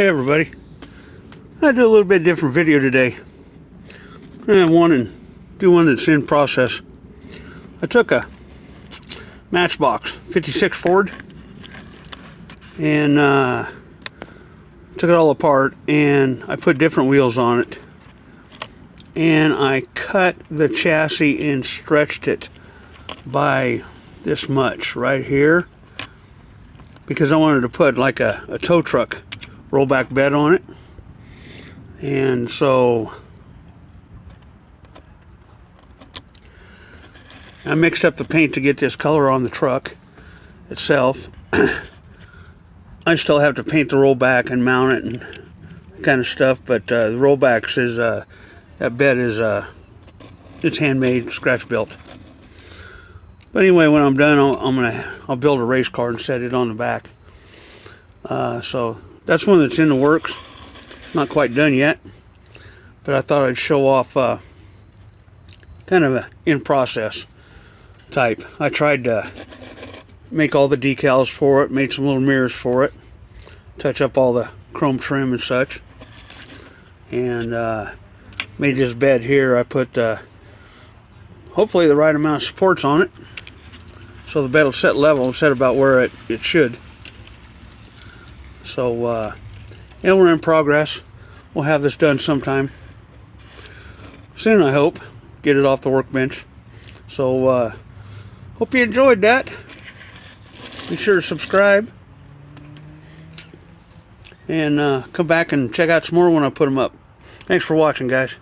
Hey everybody, I do a little bit different video today. I want to do one that's in process. I took a Matchbox 56 Ford and took it all apart, and I put different wheels on it, and I cut the chassis and stretched it by this much right here because I wanted to put like a tow truck rollback bed on it. And so I mixed up the paint to get this color on the truck itself. I still have to paint the rollback and mount it and kind of stuff, but the rollbacks is that bed is it's handmade, scratch built. But anyway, when I'm done, I'll build a race car and set it on the back. So that's one that's in the works. Not quite done yet, but I thought I'd show off kind of a in process type. I tried to make all the decals for it, made some little mirrors for it, touch up all the chrome trim and such, and made this bed here. I put hopefully the right amount of supports on it so the bed will set level, set about where it should. So yeah, we're in progress. We'll have this done sometime soon, I hope. Get it off the workbench. So hope you enjoyed that. Be sure to subscribe and come back and check out some more when I put them up. Thanks for watching, guys.